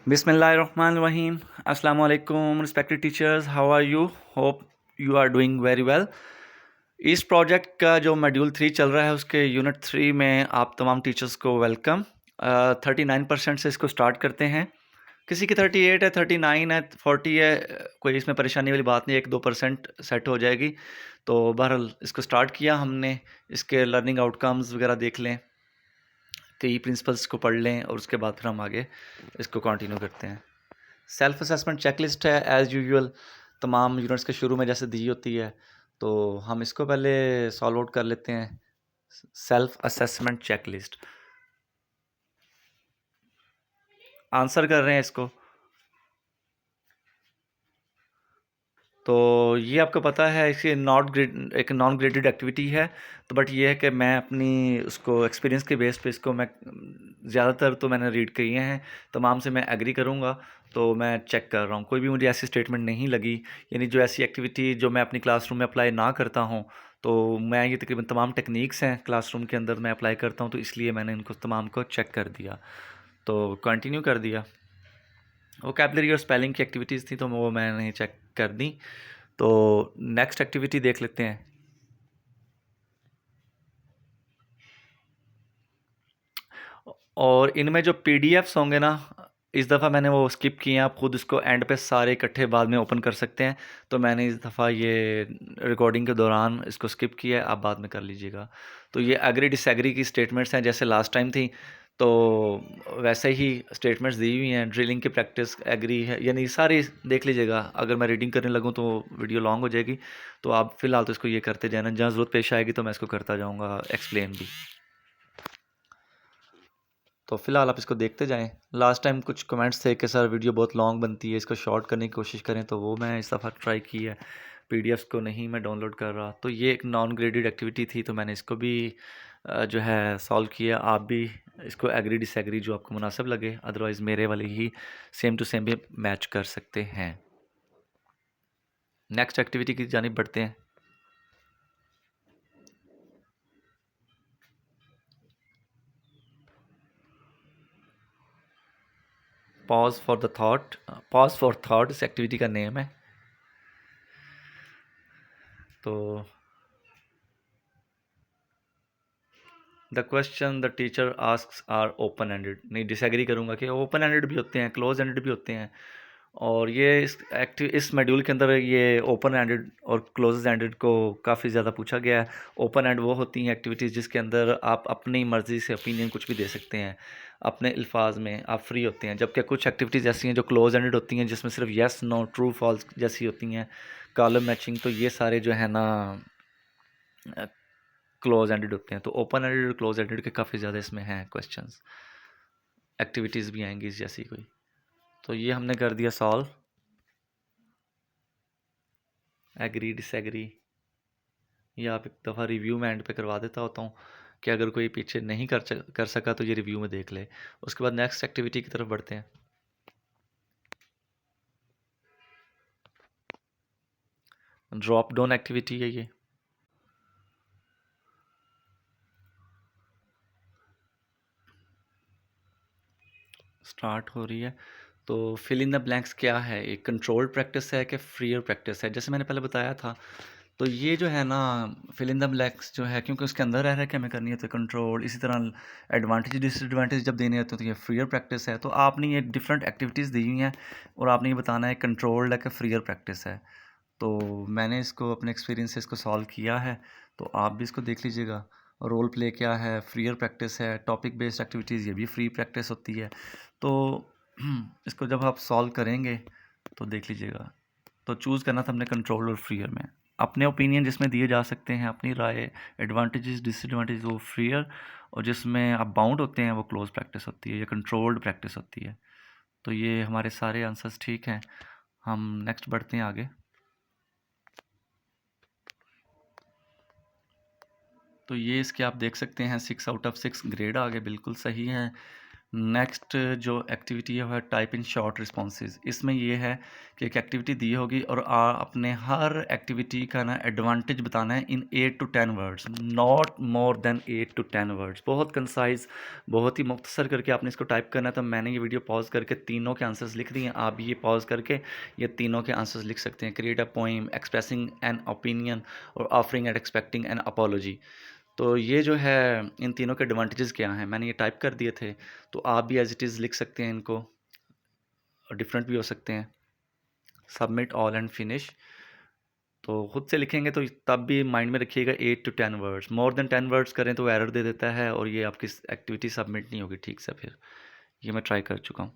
Bismillahirrahmanirrahim. Assalamu alaikum, respected teachers. How are you? Hope you are doing very well. इस project का जो module 3 चल रहा है उसके यूनिट 3 में आप तमाम टीचर्स को वेलकम। 39% से इसको स्टार्ट करते हैं। किसी की 38 है, 39 है, 40 है, कोई इसमें परेशानी वाली बात नहीं है, 1-2% सेट हो जाएगी। तो बहरहाल इसको स्टार्ट किया हमने, इसके लर्निंग आउटकम्स वगैरह देख लें, कई प्रिंसिपल्स को पढ़ लें और उसके बाद फिर हम आगे इसको कंटिन्यू करते हैं। सेल्फ असेसमेंट चेकलिस्ट है एज़ यूजुअल, तमाम यूनिट्स के शुरू में जैसे दी होती है, तो हम इसको पहले सॉल्व आउट कर लेते हैं। सेल्फ असेसमेंट चेकलिस्ट, आंसर कर रहे हैं इसको। तो ये आपको पता है इसकी एक नॉन ग्रेडेड एक्टिविटी है, तो बट ये है कि मैं अपनी उसको एक्सपीरियंस के बेस पे इसको मैं ज़्यादातर तो मैंने रीड किए हैं, तमाम से मैं एग्री करूँगा। तो मैं चेक कर रहा हूँ, कोई भी मुझे ऐसी स्टेटमेंट नहीं लगी, यानी जो ऐसी एक्टिविटी जो मैं अपनी क्लासरूम में अप्लाई ना करता हूँ। तो मैं ये तकरीबन तमाम टेक्निक्स हैं क्लासरूम के अंदर मैं अप्लाई करता हूँ, तो इसलिए मैंने इनको तमाम को चेक कर दिया, तो कंटिन्यू कर दिया। वोकैबुलरी और स्पेलिंग की एक्टिविटीज़ थी तो वो मैंने चेक कर दी। तो नेक्स्ट एक्टिविटी देख लेते हैं। और इनमें जो पीडीएफ्स होंगे ना, इस दफ़ा मैंने वो स्किप किए हैं, आप खुद इसको एंड पे सारे इकट्ठे बाद में ओपन कर सकते हैं। तो मैंने इस दफ़ा ये रिकॉर्डिंग के दौरान इसको स्किप किया है, आप बाद में कर लीजिएगा। तो ये एग्री डिसएग्री की स्टेटमेंट्स हैं, जैसे लास्ट टाइम थी, तो वैसे ही स्टेटमेंट्स दी हुई हैं। ड्रिलिंग की प्रैक्टिस एग्री है, यानी सारी देख लीजिएगा। अगर मैं रीडिंग करने लगूँ तो वीडियो लॉन्ग हो जाएगी, तो आप फ़िलहाल तो इसको ये करते जाना, जहाँ ज़रूरत पेश आएगी तो मैं इसको करता जाऊँगा एक्सप्लेन भी। तो फ़िलहाल आप इसको देखते जाएँ। लास्ट टाइम कुछ कमेंट्स थे कि सर वीडियो बहुत लॉन्ग बनती है, इसको शॉर्ट करने की कोशिश करें, तो वो मैं इस दफ़ा ट्राई की है। पीडीएफ्स को नहीं मैं डाउनलोड कर रहा। तो ये एक नॉन ग्रेडेड एक्टिविटी थी, तो मैंने इसको भी जो है सॉल्व किया। आप भी इसको एग्री डिसएग्री जो आपको मुनासिब लगे, अदरवाइज़ मेरे वाले ही सेम टू सेम भी मैच कर सकते हैं। नेक्स्ट एक्टिविटी की जानिब बढ़ते हैं। पॉज फॉर थॉट इस एक्टिविटी का नेम है। तो the question the teacher asks are open ended, नहीं डिसएग्री करूँगा कि ओपन एंडेड भी होते हैं, क्लोज एंडेड भी होते हैं। और ये इस मॉड्यूल के अंदर ये ओपन एंडेड और क्लोज एंडेड को काफ़ी ज़्यादा पूछा गया है। ओपन एंड वो होती हैं एक्टिविटीज़ जिसके अंदर आप अपनी मर्ज़ी से ओपिनियन कुछ भी दे सकते हैं, अपने अल्फाज में आप फ्री होते हैं। जबकि कुछ एक्टिविटीज़ ऐसी हैं जो क्लोज एंडेड होती हैं, जिसमें सिर्फ येस नो ट्रू फॉल्स जैसी होती हैं, कॉलम मैचिंग। तो ये सारे जो है ना क्लोज एंडेड होते हैं। तो ओपन एंडेड और क्लोज एंडेड के काफ़ी ज़्यादा इसमें हैं क्वेश्चंस, एक्टिविटीज़ भी आएंगी जैसी कोई। तो ये हमने कर दिया सॉल्व। एग्री डिसएग्री, ये आप एक दफ़ा रिव्यू में एंड पे करवा देता होता हूँ कि अगर कोई पीछे नहीं कर सका तो ये रिव्यू में देख ले। उसके बाद नेक्स्ट एक्टिविटी की तरफ बढ़ते हैं। ड्रॉप डाउन एक्टिविटी है ये। स्टार्ट हो रही है। तो फिल इन द ब्लैंक्स क्या है, एक कंट्रोल्ड प्रैक्टिस है कि फ्रीयर प्रैक्टिस है, जैसे मैंने पहले बताया था। तो ये जो है ना फिल इन द ब्लैंक्स जो है, क्योंकि उसके अंदर रह के हमें करनी है तो कंट्रोल, इसी तरह एडवांटेज डिसएडवांटेज जब देने होते हैं तो ये फ्रीयर प्रैक्टिस है। तो आपने ये डिफरेंट एक्टिविटीज़ दी हुई हैं और आपने ये बताना है कंट्रोल्ड है कि फ्रीयर प्रैक्टिस है। तो मैंने इसको अपने एक्सपीरियंस से इसको सॉल्व किया है, तो आप भी इसको देख लीजिएगा। रोल प्ले क्या है, फ्रीयर प्रैक्टिस है, टॉपिक बेस्ड एक्टिविटीज़ ये भी फ्री प्रैक्टिस होती है। तो इसको जब आप सॉल्व करेंगे तो देख लीजिएगा। तो चूज़ करना था हमने कंट्रोल और फ्रीयर में, अपने ओपिनियन जिसमें दिए जा सकते हैं, अपनी राय, एडवांटेजेस डिसएडवांटेज वो फ्रीयर, और जिसमें आप बाउंड होते हैं वो क्लोज प्रैक्टिस होती है या कंट्रोल्ड प्रैक्टिस होती है। तो ये हमारे सारे आंसर्स ठीक हैं। हम नेक्स्ट बढ़ते हैं आगे। तो ये इसके आप देख सकते हैं 6 आउट ऑफ 6 ग्रेड आ गए, बिल्कुल सही है। नेक्स्ट जो एक्टिविटी है वह टाइप इन शॉर्ट रिस्पॉन्सेज। इसमें ये है कि एक एक्टिविटी दी होगी और अपने हर एक्टिविटी का ना एडवांटेज बताना है इन 8 to 10 words, not more than 8 to 10 words. बहुत कंसाइज, बहुत ही मुख्तसर करके आपने इसको टाइप करना है। तो मैंने ये वीडियो पॉज करके तीनों के आंसर्स लिख दिए हैं, आप ये पॉज करके ये तीनों के आंसर्स लिख सकते हैं। Create a poem expressing an opinion और offering and expecting an apology. तो ये जो है इन तीनों के एडवांटेजेस क्या हैं, मैंने ये टाइप कर दिए थे। तो आप भी एज इट इज़ लिख सकते हैं इनको, और डिफरेंट भी हो सकते हैं। Submit all and finish. तो खुद से लिखेंगे तो तब भी माइंड में रखिएगा 8 to 10 words. More than 10 words करें तो एरर दे देता है और ये आपकी एक्टिविटी सबमिट नहीं होगी ठीक से। फिर ये मैं ट्राई कर चुका हूँ।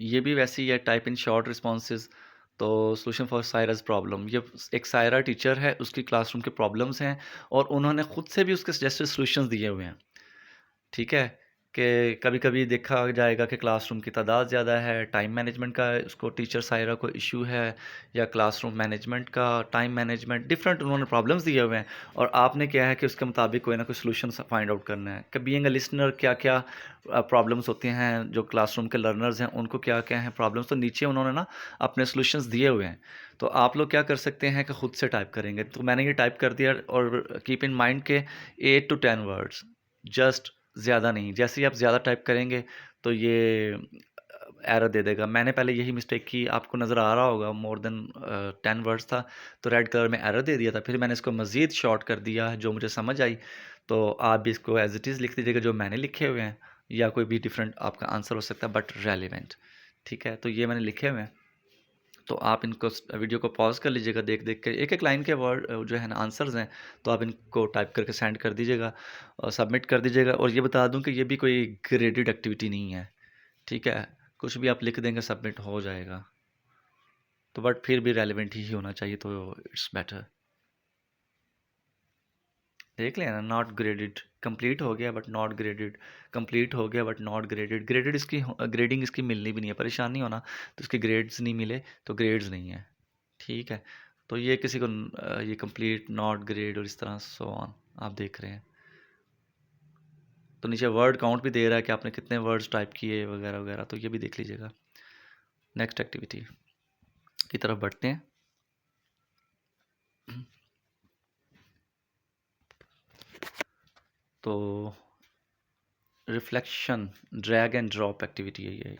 ये भी वैसे ही है, टाइप इन शॉर्ट रिस्पॉन्सेज। तो सोल्यूशन फॉर सायराज प्रॉब्लम, ये एक सायरा टीचर है, उसकी क्लासरूम के प्रॉब्लम्स हैं और उन्होंने खुद से भी उसके सजेस्टेड सॉल्यूशंस दिए हुए हैं। ठीक है? कि कभी-कभी देखा जाएगा कि क्लासरूम की तादाद ज़्यादा है, टाइम मैनेजमेंट का उसको टीचर साहिरा को इश्यू है, या क्लासरूम मैनेजमेंट का, टाइम मैनेजमेंट, डिफरेंट उन्होंने प्रॉब्लम्स दिए हुए हैं और आपने क्या है कि उसके मुताबिक कोई ना कोई सॉल्यूशन फाइंड आउट करना है कि बीइंग अ लिसनर क्या-क्या प्रॉब्लम्स होती हैं, जो क्लासरूम के लर्नर्स हैं उनको क्या-क्या हैं प्रॉब्लम्स, तो नीचे उन्होंने ना अपने सॉल्यूशंस दिए हुए हैं। तो आप लोग क्या कर सकते हैं कि खुद से टाइप करेंगे। तो मैंने ये टाइप कर दिया और कीप इन माइंड के 8 to 10 वर्ड्स, जस्ट ज़्यादा नहीं। जैसे ही आप ज़्यादा टाइप करेंगे तो ये एरर दे देगा। मैंने पहले यही मिस्टेक की, आपको नज़र आ रहा होगा मोर देन 10 वर्ड्स था तो रेड कलर में एरर दे दिया था। फिर मैंने इसको मज़ीद शॉर्ट कर दिया जो मुझे समझ आई। तो आप भी इसको एज़ इट इज़ लिख दीजिएगा जो मैंने लिखे हुए हैं, या कोई भी डिफरेंट आपका आंसर हो सकता है बट रेलेवेंट। ठीक है? तो ये मैंने लिखे हुए हैं। तो आप इनको वीडियो को पॉज़ कर लीजिएगा, देख-देख के एक-एक लाइन के वर्ड जो है ना आंसर्स हैं, तो आप इनको टाइप करके सेंड कर दीजिएगा और सबमिट कर दीजिएगा। और ये बता दूँ कि ये भी कोई ग्रेडेड एक्टिविटी नहीं है, ठीक है? कुछ भी आप लिख देंगे सबमिट हो जाएगा। तो बट फिर भी रेलेवेंट ही होना चाहिए, तो इट्स बेटर। देख लेना, नॉट ग्रेडेड, कंप्लीट हो गया बट नॉट ग्रेडेड, कंप्लीट हो गया बट नॉट ग्रेडेड। ग्रेडेड इसकी ग्रेडिंग इसकी मिलनी भी नहीं है, परेशान नहीं होना। तो इसके ग्रेड्स नहीं मिले तो ग्रेड्स नहीं है। ठीक है? तो ये किसी को ये कंप्लीट, नॉट ग्रेड और इस तरह सो ऑन आप देख रहे हैं। तो नीचे वर्ड काउंट भी दे रहा है कि आपने कितने वर्ड्स टाइप किए वगैरह वगैरह, तो ये भी देख लीजिएगा। नेक्स्ट एक्टिविटी की तरफ बढ़ते हैं। तो reflection drag and drop activity है ये।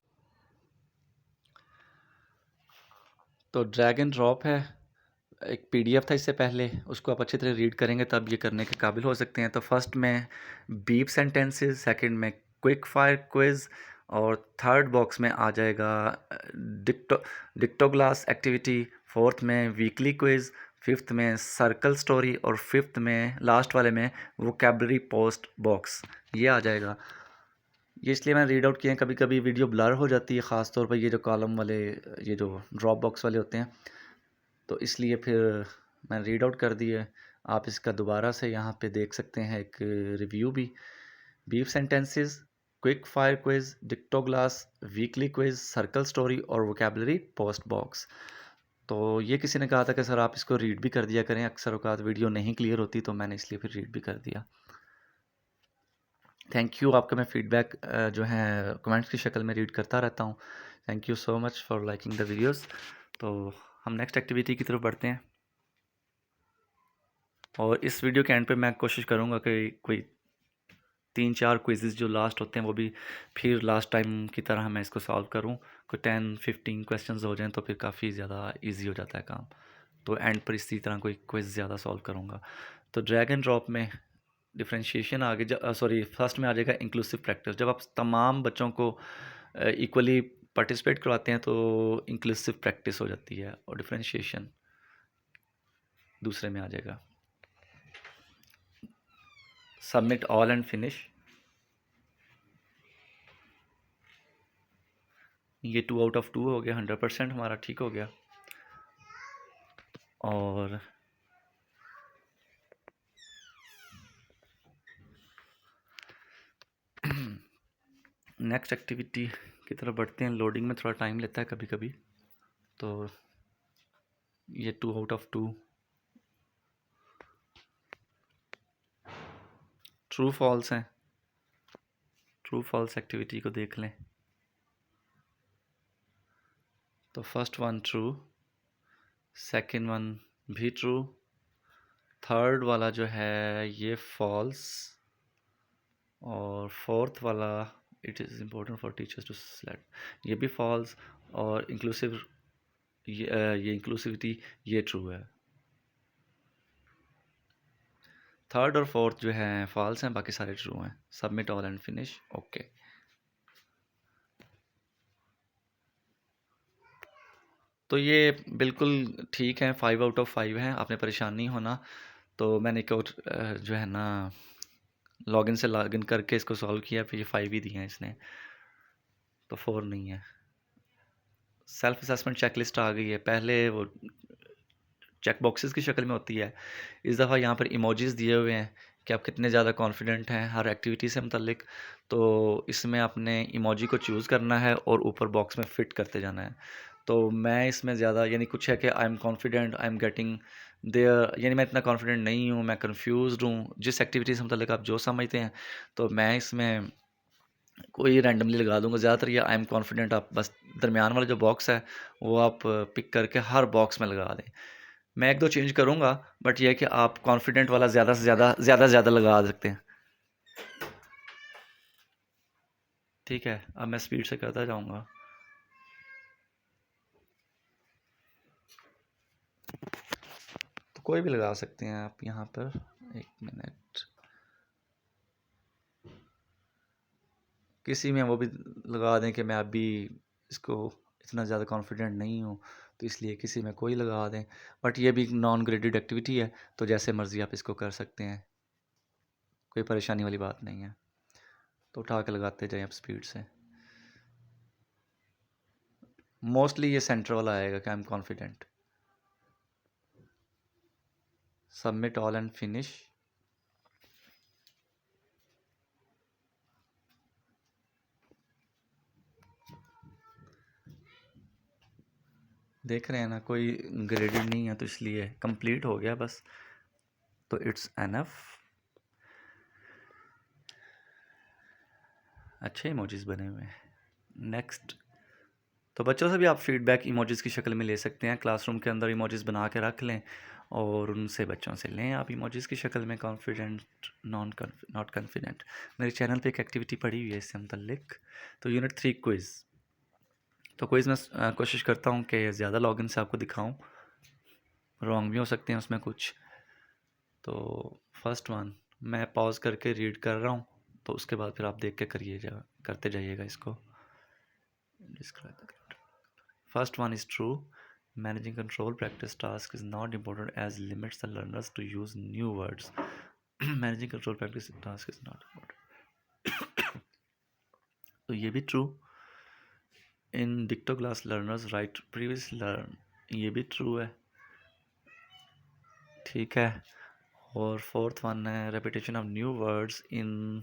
तो ड्रैग एंड ड्रॉप है, एक पीडीएफ था इससे पहले, उसको आप अच्छी तरह रीड करेंगे तब ये करने के काबिल हो सकते हैं। तो फर्स्ट में बीप सेंटेंसेस, सेकंड में क्विक फायर क्विज, और थर्ड बॉक्स में आ जाएगा डिक्टो डिक्टोग्लास एक्टिविटी, फोर्थ में वीकली क्विज, फिफ्थ में सर्कल स्टोरी, और फिफ्थ में लास्ट वाले में वोकेबलरी पोस्ट बॉक्स ये आ जाएगा। ये इसलिए मैंने रीड आउट किए हैं, कभी कभी वीडियो ब्लर हो जाती है, ख़ास तौर पर ये जो कॉलम वाले, ये जो ड्रॉप बॉक्स वाले होते हैं, तो इसलिए फिर मैंने रीड आउट कर दिए। आप इसका दोबारा से यहाँ पे देख सकते हैं एक रिव्यू भी। बीफ sentences, quick fire quiz, dictogloss, weekly quiz, circle story और वोकेबलरी पोस्ट बॉक्स। तो ये किसी ने कहा था कि सर आप इसको रीड भी कर दिया करें, अक्सर औकात वीडियो नहीं क्लियर होती, तो मैंने इसलिए फिर रीड भी कर दिया। थैंक यू, आपका मैं फ़ीडबैक जो है कमेंट्स की शक्ल में रीड करता रहता हूँ। Thank you so much for liking the videos. तो हम नेक्स्ट एक्टिविटी की तरफ बढ़ते हैं। और इस वीडियो के एंड पे मैं कोशिश करूँगा कि कोई 3-4 क्विज़ेज़ जो लास्ट होते हैं वो भी फिर लास्ट टाइम की तरह मैं इसको सॉल्व करूँ। कोई 10-15 क्वेश्चंस हो जाएँ तो फिर काफ़ी ज़्यादा ईज़ी हो जाता है काम। तो एंड पर इसी तरह कोई क्विज़ ज़्यादा सॉल्व करूँगा। तो ड्रैग एंड ड्रॉप में डिफरेंशिएशन आगे सॉरी फर्स्ट में आ जाएगा इंक्लूसिव प्रैक्टिस। जब आप तमाम बच्चों को इक्वली पार्टिसिपेट करवाते हैं तो इंक्लूसिव प्रैक्टिस हो जाती है, और डिफरेंशिएशन दूसरे में आ जाएगा। Submit all and finish. ये 2 आउट ऑफ 2 हो गया, 100% हमारा ठीक हो गया। और नेक्स्ट एक्टिविटी की तरफ बढ़ते हैं। लोडिंग में थोड़ा टाइम लेता है कभी कभी, तो ये 2 आउट ऑफ 2 ट्रू फॉल्स हैं, ट्रू फॉल्स एक्टिविटी को देख लें। तो first one true, second one भी ट्रू, थर्ड वाला जो है ये फॉल्स, और फोर्थ वाला it is important for teachers to select, ये भी फॉल्स, और इंक्लूसिव ये इंक्लूसिविटी ये ट्रू है। थर्ड और फोर्थ जो है फॉल्स हैं, बाकी सारे ट्रू हैं। Submit all and finish, okay. तो ये बिल्कुल ठीक है, 5 आउट ऑफ 5 हैं, आपने परेशान नहीं होना। तो मैंने एक और जो है ना लॉगिन से लॉगिन करके इसको सॉल्व किया, फिर ये 5 ही दिए हैं इसने, तो 4 नहीं है। सेल्फ असेसमेंट चेकलिस्ट आ गई है, पहले वो चेक बॉक्सेस की शक्ल में होती है, इस दफ़ा यहाँ पर इमोजीज़ दिए हुए हैं कि आप कितने ज़्यादा कॉन्फिडेंट हैं हर एक्टिविटी से मुतल्लिक। तो इसमें आपने इमोजी को चूज़ करना है और ऊपर बॉक्स में फ़िट करते जाना है। तो मैं इसमें ज़्यादा यानी कुछ है कि I am confident, I am getting there, यानी मैं इतना कॉन्फिडेंट नहीं हूँ, मैं कन्फ्यूज़्ड हूँ, जिस एक्टिविटी से मुतल्लिक आप जो समझते हैं, तो मैं इसमें कोई रैंडमली लगा दूँगा। ज़्यादातर ये आई एम कॉन्फिडेंट आप बस दरमियान वाला जो बॉक्स है वो आप पिक करके हर बॉक्स में लगा दें। मैं 1-2 चेंज करूँगा, बट ये है कि आप कॉन्फिडेंट वाला ज़्यादा से ज़्यादा लगा सकते हैं। ठीक है, अब मैं स्पीड से करता जाऊँगा। तो कोई भी लगा सकते हैं आप यहाँ पर। 1 मिनट, किसी में वो भी लगा दें कि मैं अभी इसको इतना ज़्यादा कॉन्फिडेंट नहीं हूँ, तो इसलिए किसी में कोई लगा दें। बट ये भी नॉन ग्रेडेड एक्टिविटी है, तो जैसे मर्ज़ी आप इसको कर सकते हैं, कोई परेशानी वाली बात नहीं है। तो उठा के लगाते जाएँ आप स्पीड से। मोस्टली ये सेंटर वाला आएगा कि I am confident. Submit all and finish. देख रहे हैं ना, कोई ग्रेडेड नहीं है, तो इसलिए कंप्लीट हो गया बस, तो इट्स एनफ। अच्छे इमोजीज बने हुए हैं। नेक्स्ट, तो बच्चों से भी आप फीडबैक इमोजीज की शक्ल में ले सकते हैं। क्लासरूम के अंदर इमोजीज बना के रख लें और उनसे बच्चों से लें आप इमोजीज की शक्ल में, कॉन्फिडेंट, नॉट कॉन्फिडेंट। मेरे चैनल पे एक एक्टिविटी पड़ी हुई है इससे मुतल्लिक। तो यूनिट 3 क्विज़। तो क्विज़ में कोशिश करता हूँ कि ज़्यादा लॉगिन से आपको दिखाऊँ, रॉन्ग भी हो सकते हैं उसमें कुछ। तो फर्स्ट वन मैं पॉज करके रीड कर रहा हूँ, तो उसके बाद फिर आप देख के करते जाइएगा इसको। First one is true, managing control practice task is not important as limits the learners to use new words. Managing control practice task is not important. तो ये भी true. In डिक्टो class learners write previous learn, ये भी true है, ठीक है। और fourth one है repetition of new words in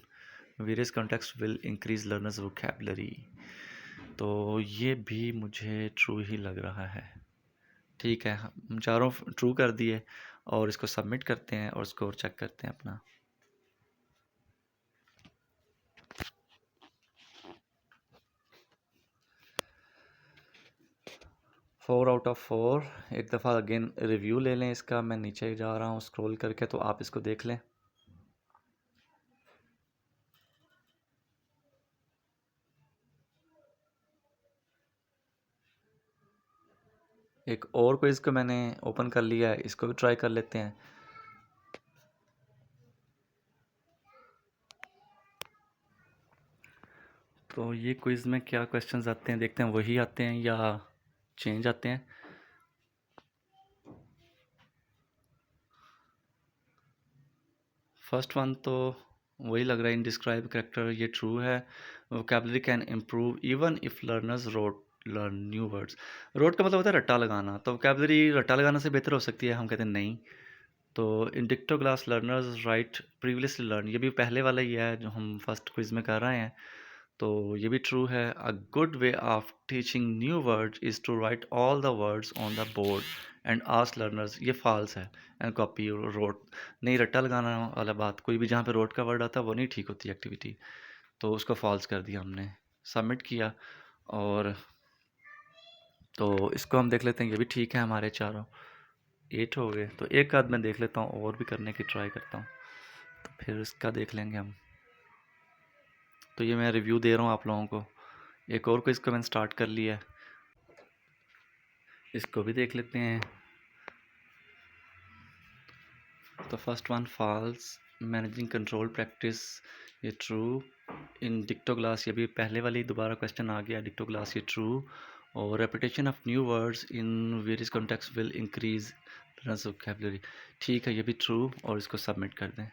various context will increase learners vocabulary, तो ये भी मुझे ट्रू ही लग रहा है। ठीक है, हम चारों ट्रू कर दिए और इसको सबमिट करते हैं और स्कोर चेक करते हैं अपना। Four out of 4। एक दफ़ा अगेन रिव्यू ले लें इसका, मैं नीचे जा रहा हूँ स्क्रॉल करके, तो आप इसको देख लें। एक और क्विज़ को मैंने ओपन कर लिया है, इसको भी ट्राई कर लेते हैं। तो ये क्विज़ में क्या क्वेश्चंस आते हैं, देखते हैं वही आते हैं या चेंज आते हैं। फर्स्ट वन तो वही लग रहा है, इन डिस्क्राइब करेक्टर, ये ट्रू है। Vocabulary can improve even if learners rote learn new words. Rote का मतलब होता है रट्टा लगाना, तो वोकैबुलरी रट्टा लगाना से बेहतर हो सकती है, हम कहते हैं नहीं। तो in डिक्टो class learners write previously learn, ये भी पहले वाला ही है जो हम फर्स्ट क्विज़ में कर रहे हैं। तो ये भी ट्रू है। A good way of teaching new words is to write all the words on the board and ask learners, ये फॉल्स है। एंड कॉपी रोट, नहीं रट्टा लगाना वाला बात, कोई भी जहाँ पे रोट का वर्ड आता है वो नहीं ठीक होती एक्टिविटी, तो उसको फॉल्स कर दिया हमने, सबमिट किया। और तो इसको हम देख लेते हैं, ये भी ठीक है हमारे चारों 8 हो गए। तो एक आध मैं देख लेता हूँ और भी करने की ट्राई करता हूँ, तो फिर इसका देख लेंगे हम। तो ये मैं रिव्यू दे रहा हूँ आप लोगों को। एक और को इसको मैंने स्टार्ट कर लिया है, इसको भी देख लेते हैं। तो first one false, managing control practice, ये ट्रू। इन डिक्टो क्लास, ये भी पहले वाली दोबारा क्वेश्चन आ गया, डिक्टो क्लास ये ट्रू। और repetition of new words in various context will increase learners vocabulary, ठीक है ये भी ट्रू। और इसको सबमिट कर दें।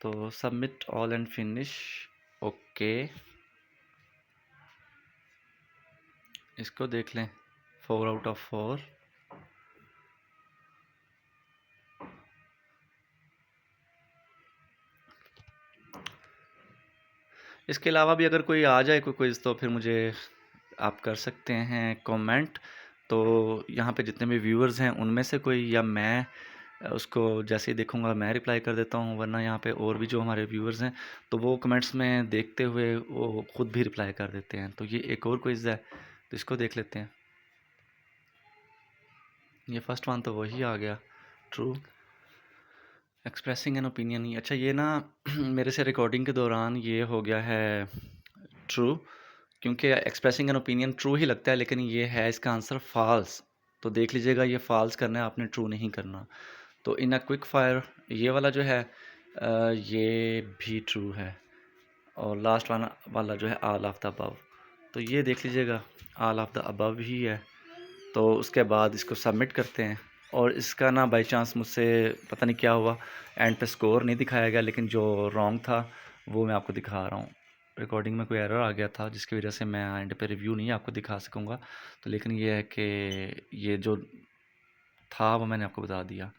तो submit all and finish, okay. इसको देख लें, 4 आउट ऑफ 4। इसके अलावा भी अगर कोई आ जाए कोई क्विज़, तो फिर मुझे आप कर सकते हैं कमेंट। तो यहाँ पे जितने भी व्यूअर्स हैं उनमें से कोई, या मैं उसको जैसे ही देखूँगा मैं रिप्लाई कर देता हूँ, वरना यहाँ पे और भी जो हमारे व्यूअर्स हैं तो वो कमेंट्स में देखते हुए वो खुद भी रिप्लाई कर देते हैं। तो ये एक और क्विज़ है, तो इसको देख लेते हैं। ये फर्स्ट वन तो वही आ गया, ट्रू। एक्सप्रेसिंग एन ओपिनियन, अच्छा ये ना मेरे से रिकॉर्डिंग के दौरान ये हो गया है ट्रू, क्योंकि एक्सप्रेसिंग एन ओपिनियन ट्रू ही लगता है, लेकिन ये है इसका आंसर फॉल्स। तो देख लीजिएगा, ये फॉल्स करना है आपने, ट्रू नहीं करना। तो इन अ क्विक फायर, ये वाला जो है ये भी ट्रू है। और लास्ट वाला जो है ऑल ऑफ द अबव, तो ये देख लीजिएगा ऑल ऑफ द अबव ही है। तो उसके बाद इसको सबमिट करते हैं। और इसका ना बाई चांस मुझसे पता नहीं क्या हुआ, एंड पे स्कोर नहीं दिखाया गया, लेकिन जो रॉन्ग था वो मैं आपको दिखा रहा हूँ। रिकॉर्डिंग में कोई एरर आ गया था जिसकी वजह से मैं एंड पे रिव्यू नहीं आपको दिखा सकूँगा। तो लेकिन ये है कि ये जो था वो मैंने आपको बता दिया,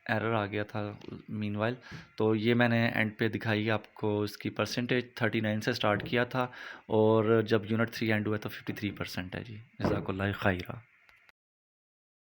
एरर आ गया था मीनवाइल। तो ये मैंने एंड पे दिखाई आपको, इसकी परसेंटेज 39 से स्टार्ट किया था, और जब यूनिट 3 एंड हुआ तो 53% है जी। जज़ाकल्लाह खैरा।